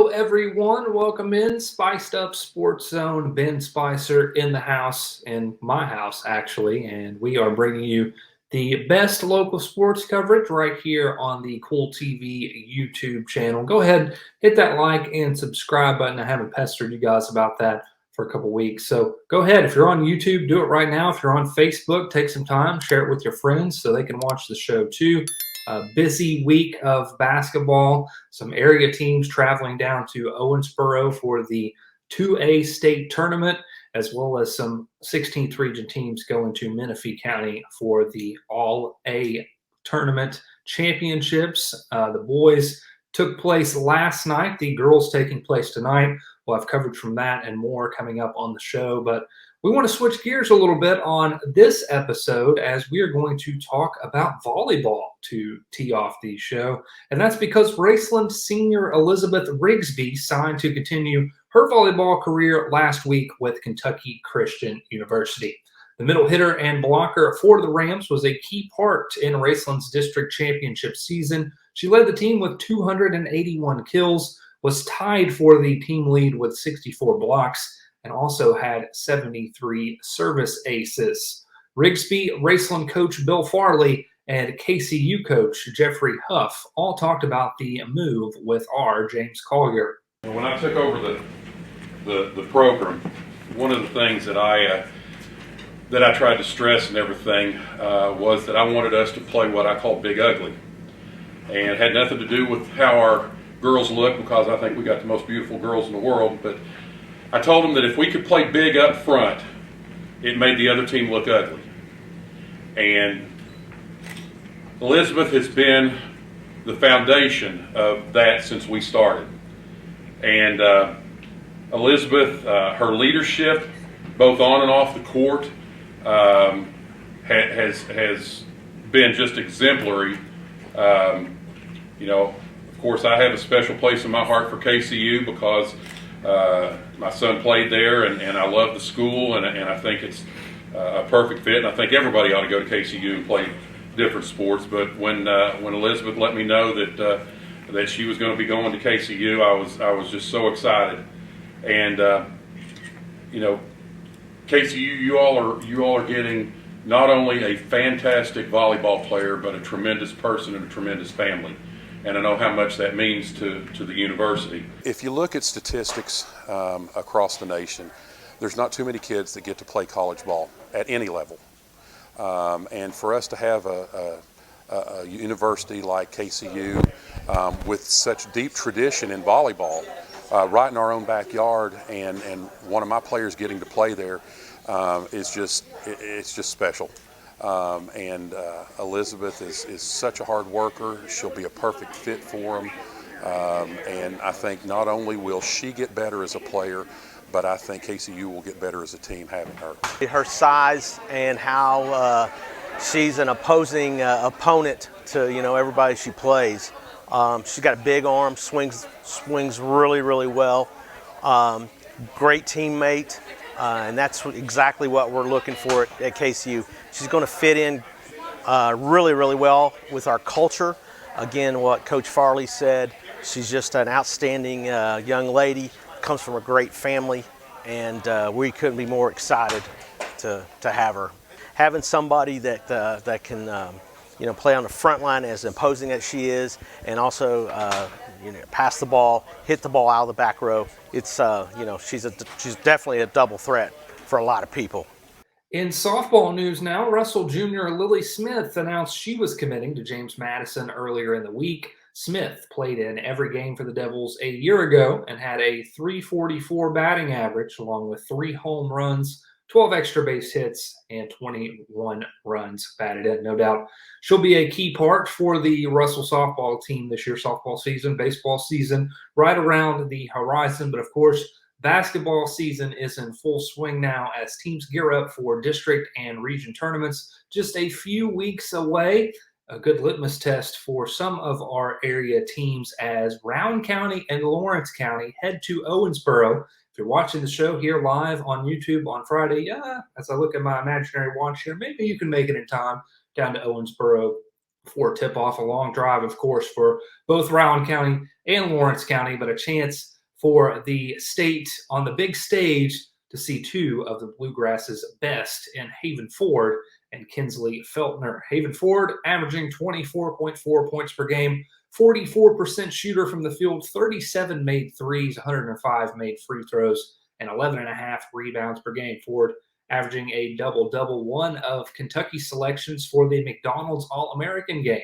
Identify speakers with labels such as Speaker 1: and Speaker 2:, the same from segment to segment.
Speaker 1: Hello, everyone. Welcome in. Spiced Up Sports Zone. Ben Spicer in the house, in my house, actually. And we are bringing you the best local sports coverage right here on the Cool TV YouTube channel. Go ahead, hit that like and subscribe button. I haven't pestered you guys about that for a couple weeks. So go ahead. If you're on YouTube, do it right now. If you're on Facebook, take some time, share it with your friends so they can watch the show too. A busy week of basketball. Some area teams traveling down to Owensboro for the 2A state tournament, as well as some 16th region teams going to Menifee County for the All-A tournament championships. The boys took place last night. The girls taking place tonight. We'll have coverage from that and more coming up on the show. But we want to switch gears a little bit on this episode as we are going to talk about volleyball to tee off the show. And that's because Raceland senior Elizabeth Rigsby signed to continue her volleyball career last week with Kentucky Christian University. The middle hitter and blocker for the Rams was a key part in Raceland's district championship season. She led the team with 281 kills, was tied for the team lead with 64 blocks, and also had 73 service aces. Rigsby, Raceland coach Bill Farley, and KCU coach Jeffrey Huff all talked about the move with our James Collier.
Speaker 2: When I took over the program, one of the things that I tried to stress and everything was that I wanted us to play what I call big ugly. And it had nothing to do with how our girls look, because I think we got the most beautiful girls in the world, but I told them that if we could play big up front, it made the other team look ugly. And Elizabeth has been the foundation of that since we started. And Elizabeth, her leadership, both on and off the court, has been just exemplary. Of course, I have a special place in my heart for KCU because my son played there, and I love the school, and I think it's a perfect fit. And I think everybody ought to go to KCU and play different sports. But when Elizabeth let me know that she was going to be going to KCU, I was just so excited. And KCU, you all are getting not only a fantastic volleyball player, but a tremendous person and a tremendous family. And I know how much that means to the university.
Speaker 3: If you look at statistics across the nation, there's not too many kids that get to play college ball at any level. And for us to have a university like KCU with such deep tradition in volleyball, right in our own backyard, and one of my players getting to play there, it's just special. Elizabeth is such a hard worker. She'll be a perfect fit for them. And I think not only will she get better as a player, but I think KCU will get better as a team having her.
Speaker 4: Her size and how she's an opposing opponent to everybody she plays. She's got a big arm, swings really, really well. Great teammate. And that's exactly what we're looking for at KCU. She's going to fit in really, really well with our culture. Again, what Coach Farley said, she's just an outstanding young lady, comes from a great family, and we couldn't be more excited to have her. Having somebody that can play on the front line as imposing as she is, and also pass the ball, hit the ball out of the back row. It's she's definitely a double threat for a lot of people.
Speaker 1: In softball news now, Russell Jr. Lili Smith announced she was committing to James Madison earlier in the week. Smith played in every game for the Devils a year ago and had a .344 batting average, along with 3 home runs, 12 extra base hits, and 21 runs batted in. No doubt she'll be a key part for the Russell softball team this year. Softball season, baseball season, right around the horizon. But of course, basketball season is in full swing now as teams gear up for district and region tournaments just a few weeks away. A good litmus test for some of our area teams as Rowan County and Lawrence County head to Owensboro. If you're watching the show here live on YouTube on Friday, as I look at my imaginary watch here, maybe you can make it in time down to Owensboro for tip-off. A long drive, of course, for both Rowan County and Lawrence County, but a chance for the state on the big stage to see two of the Bluegrass's best in Haven Ford and Kinsley Feltner. Haven Ford averaging 24.4 points per game, 44% shooter from the field, 37 made threes, 105 made free throws, and 11.5 rebounds per game. Ford averaging a double-double, one of Kentucky's selections for the McDonald's All-American game.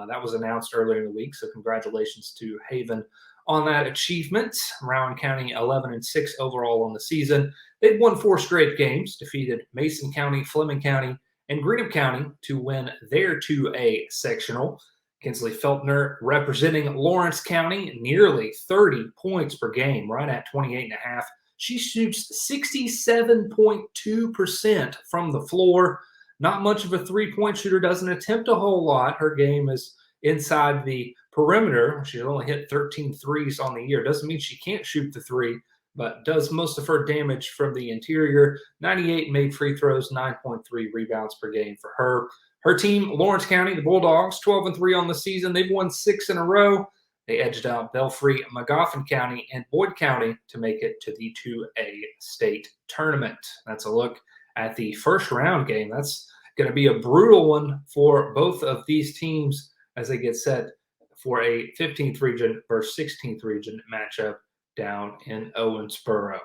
Speaker 1: That was announced earlier in the week, so congratulations to Haven on that achievement. Rowan County 11-6 overall on the season. They've won 4 straight games, defeated Mason County, Fleming County, and Greenup County to win their 2A sectional. Kinsley Feltner representing Lawrence County, nearly 30 points per game, right at 28.5. She shoots 67.2% from the floor. Not much of a three-point shooter, doesn't attempt a whole lot. Her game is inside the perimeter. She's only hit 13 threes on the year. Doesn't mean she can't shoot the three, but does most of her damage from the interior. 98 made free throws, 9.3 rebounds per game for her. Her team, Lawrence County, the Bulldogs, 12-3 on the season. They've won 6 in a row. They edged out Belfry, Magoffin County, and Boyd County to make it to the 2A state tournament. That's a look at the first round game. That's going to be a brutal one for both of these teams as they get set for a 15th region versus 16th region matchup down in Owensboro.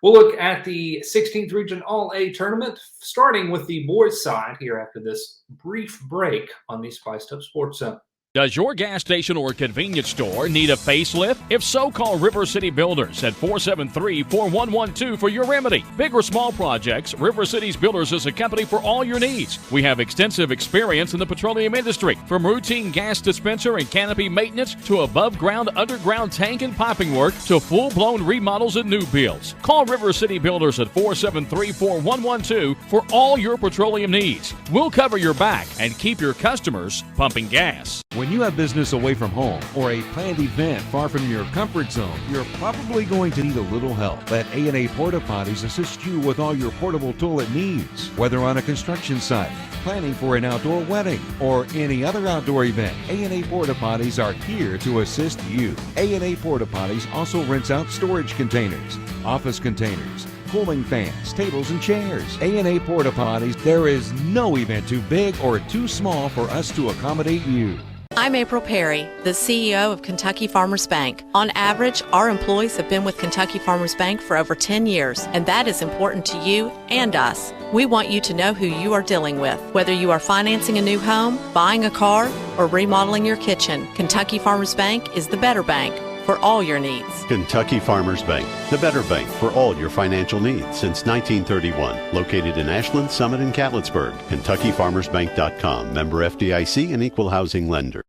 Speaker 1: We'll look at the 16th region All-A tournament, starting with the boys' side here after this brief break on the Spiced Up Sports Zone.
Speaker 5: Does your gas station or convenience store need a facelift? If so, call River City Builders at 473-4112 for your remedy. Big or small projects, River City's Builders is a company for all your needs. We have extensive experience in the petroleum industry, from routine gas dispenser and canopy maintenance to above-ground, underground tank and piping work to full-blown remodels and new builds. Call River City Builders at 473-4112 for all your petroleum needs. We'll cover your back and keep your customers pumping gas.
Speaker 6: When you have business away from home or a planned event far from your comfort zone, you're probably going to need a little help. Let A&A Porta Potties assist you with all your portable toilet needs. Whether on a construction site, planning for an outdoor wedding, or any other outdoor event, A&A Porta Potties are here to assist you. A&A Porta Potties also rents out storage containers, office containers, cooling fans, tables, and chairs. A&A Porta Potties, there is no event too big or too small for us to accommodate you.
Speaker 7: I'm April Perry, the CEO of Kentucky Farmers Bank. On average, our employees have been with Kentucky Farmers Bank for over 10 years, and that is important to you and us. We want you to know who you are dealing with. Whether you are financing a new home, buying a car, or remodeling your kitchen, Kentucky Farmers Bank is the better bank for all your needs.
Speaker 8: Kentucky Farmers Bank, the better bank for all your financial needs since 1931. Located in Ashland, Summit, and Catlettsburg. KentuckyFarmersBank.com. Member FDIC and Equal Housing Lender.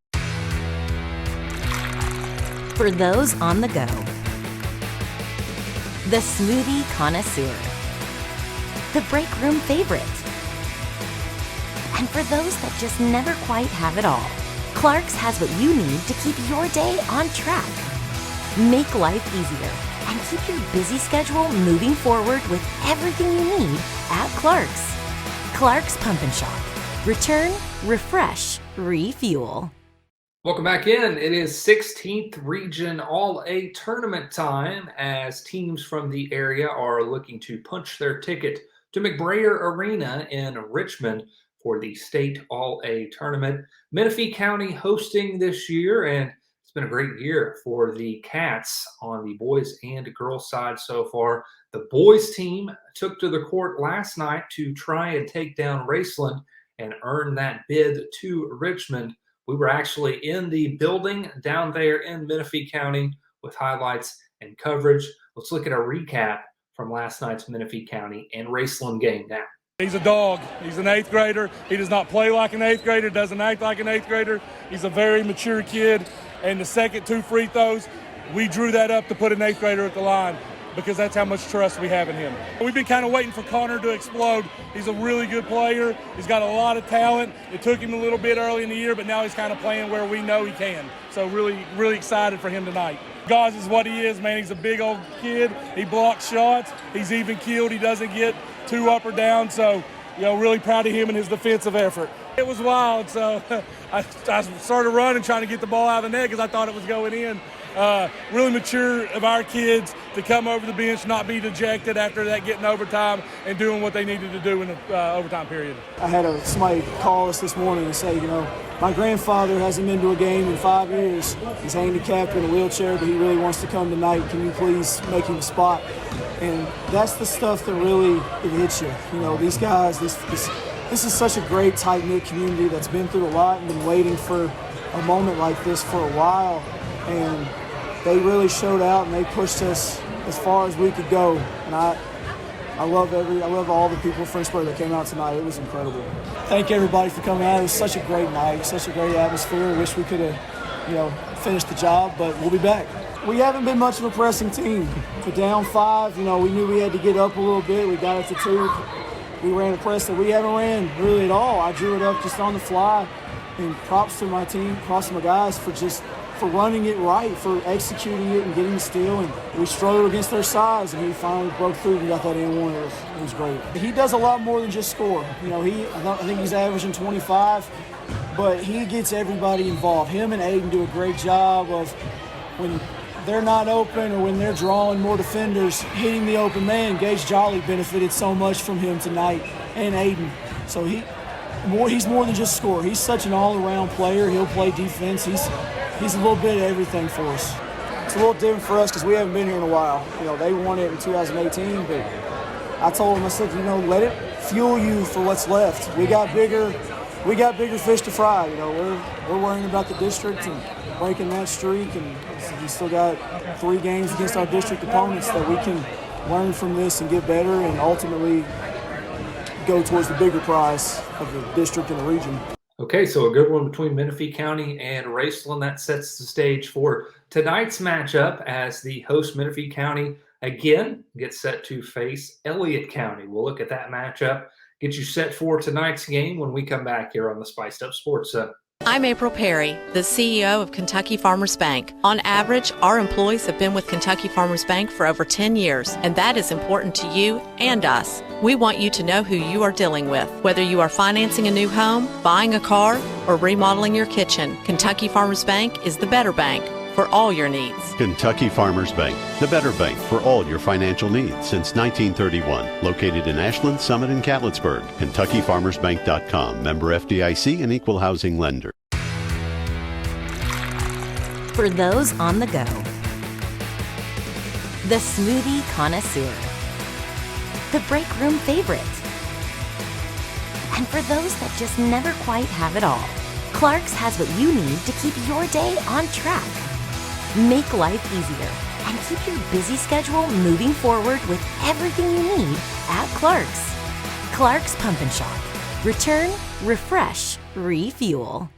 Speaker 9: For those on the go, the smoothie connoisseur, the break room favorite, and for those that just never quite have it all, Clark's has what you need to keep your day on track. Make life easier and keep your busy schedule moving forward with everything you need at Clark's. Clark's Pump and Shop. Return, refresh, refuel.
Speaker 1: Welcome back in. It is 16th Region All-A tournament time as teams from the area are looking to punch their ticket to McBrayer Arena in Richmond for the state All-A tournament. Menifee County hosting this year, and it's been a great year for the Cats on the boys and girls side so far. The boys team took to the court last night to try and take down Raceland and earn that bid to Richmond. We were actually in the building down there in Menifee County with highlights and coverage. Let's look at a recap from last night's Menifee County and Raceland game now.
Speaker 10: He's a dog. He's an 8th grader. He does not play like an 8th grader, doesn't act like an 8th grader. He's a very mature kid. And the second 2 free throws, we drew that up to put an 8th grader at the line because that's how much trust we have in him. We've been kind of waiting for Connor to explode. He's a really good player. He's got a lot of talent. It took him a little bit early in the year, but now he's kind of playing where we know he can. So really, really excited for him tonight. Gauze is what he is, man. He's a big old kid. He blocks shots. He's even-keeled. He doesn't get too up or down. So, really proud of him and his defensive effort. It was wild, so I started running, trying to get the ball out of the net because I thought it was going in. really mature of our kids to come over the bench, not be dejected after that, getting overtime and doing what they needed to do in the overtime period.
Speaker 11: I had somebody call us this morning and say, my grandfather hasn't been to a game in 5 years. He's handicapped in a wheelchair, but he really wants to come tonight. Can you please make him a spot? And that's the stuff that really it hits you. These guys, this is such a great, tight-knit community that's been through a lot and been waiting for a moment like this for a while. And they really showed out and they pushed us as far as we could go. And I love all the people of Frenchburg that came out tonight. It was incredible. Thank everybody for coming out. It was such a great night, such a great atmosphere. I wish we could have, finished the job, but we'll be back. We haven't been much of a pressing team. For down 5, we knew we had to get up a little bit. We got it to 2. We ran a press that we haven't ran really at all. I drew it up just on the fly. And props to my team, props to my guys for running it right, for executing it and getting the steal. And we struggled against their size, and he finally broke through and got that in one. It was great. He does a lot more than just score. I think he's averaging 25, but he gets everybody involved. Him and Aiden do a great job of when they're not open or when they're drawing more defenders, hitting the open man. Gage Jolly benefited so much from him tonight, and Aiden. So he's more than just score. He's such an all-around player. He'll play defense. He's a little bit of everything for us. It's a little different for us because we haven't been here in a while. They won it in 2018, but I told them, I said, let it fuel you for what's left. We got bigger fish to fry. We're worrying about the district and breaking that streak, and we still got 3 games against our district opponents that we can learn from this and get better and ultimately go towards the bigger prize of the district and the region.
Speaker 1: Okay, so a good one between Menifee County and Raceland. That sets the stage for tonight's matchup as the host Menifee County again gets set to face Elliott County. We'll look at that matchup, get you set for tonight's game when we come back here on the Spiced Up Sports Zone.
Speaker 7: I'm April Perry, the CEO of Kentucky Farmers Bank. On average, our employees have been with Kentucky Farmers Bank for over 10 years, and that is important to you and us. We want you to know who you are dealing with. Whether you are financing a new home, buying a car, or remodeling your kitchen, Kentucky Farmers Bank is the better bank for all your needs.
Speaker 8: Kentucky Farmers Bank, the better bank for all your financial needs since 1931. Located in Ashland, Summit, and Catlettsburg. KentuckyFarmersBank.com. Member FDIC and Equal Housing Lender.
Speaker 9: For those on the go, the smoothie connoisseur, the break room favorite, and for those that just never quite have it all, Clark's has what you need to keep your day on track. Make life easier and keep your busy schedule moving forward with everything you need at Clark's. Clark's Pump and Shop. Return, refresh, refuel.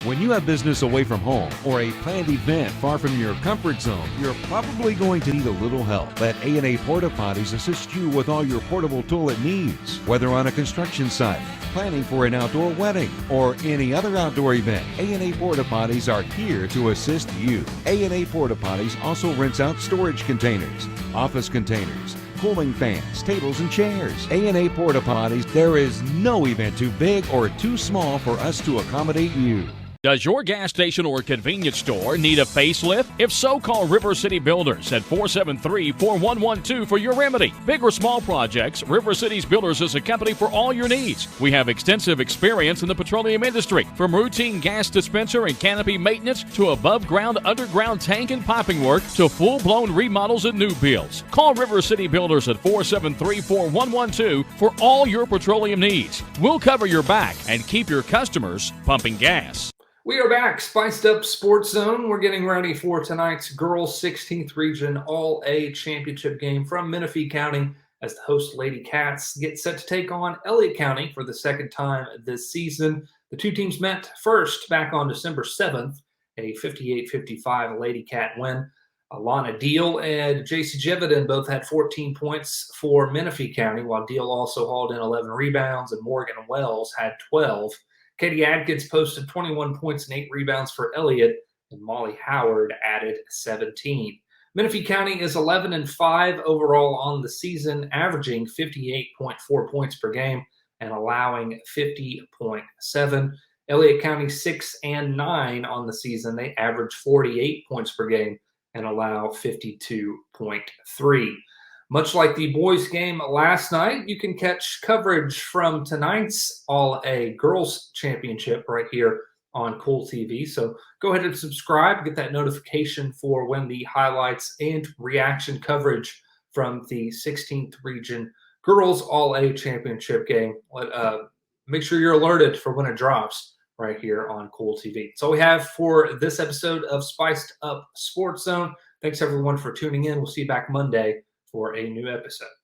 Speaker 6: When you have business away from home or a planned event far from your comfort zone, you're probably going to need a little help. Let A&A Porta Potties assist you with all your portable toilet needs. Whether on a construction site, planning for an outdoor wedding, or any other outdoor event, A&A Porta Potties are here to assist you. A&A Porta Potties also rents out storage containers, office containers, cooling fans, tables, and chairs. A&A Porta Potties, there is no event too big or too small for us to accommodate you.
Speaker 5: Does your gas station or convenience store need a facelift? If so, call River City Builders at 473-4112 for your remedy. Big or small projects, River City's Builders is a company for all your needs. We have extensive experience in the petroleum industry, from routine gas dispenser and canopy maintenance to above-ground, underground tank and piping work to full-blown remodels and new builds. Call River City Builders at 473-4112 for all your petroleum needs. We'll cover your back and keep your customers pumping gas.
Speaker 1: We are back, Spiced Up Sports Zone. We're getting ready for tonight's Girls 16th Region All-A Championship game from Menifee County as the host Lady Cats get set to take on Elliott County for the second time this season. The two teams met first back on December 7th, a 58-55 Lady Cat win. Alana Deal and JC Jeviden both had 14 points for Menifee County, while Deal also hauled in 11 rebounds, and Morgan Wells had 12. Katie Adkins posted 21 points and 8 rebounds for Elliott, and Molly Howard added 17. Menifee County is 11-5 overall on the season, averaging 58.4 points per game and allowing 50.7. Elliott County 6-9 on the season. They average 48 points per game and allow 52.3. Much like the boys game last night, you can catch coverage from tonight's All-A Girls Championship right here on Cool TV. So go ahead and subscribe, get that notification for when the highlights and reaction coverage from the 16th Region Girls All-A Championship game. Make sure you're alerted for when it drops right here on Cool TV. That's all we have for this episode of Spiced Up Sports Zone. Thanks everyone for tuning in. We'll see you back Monday for a new episode.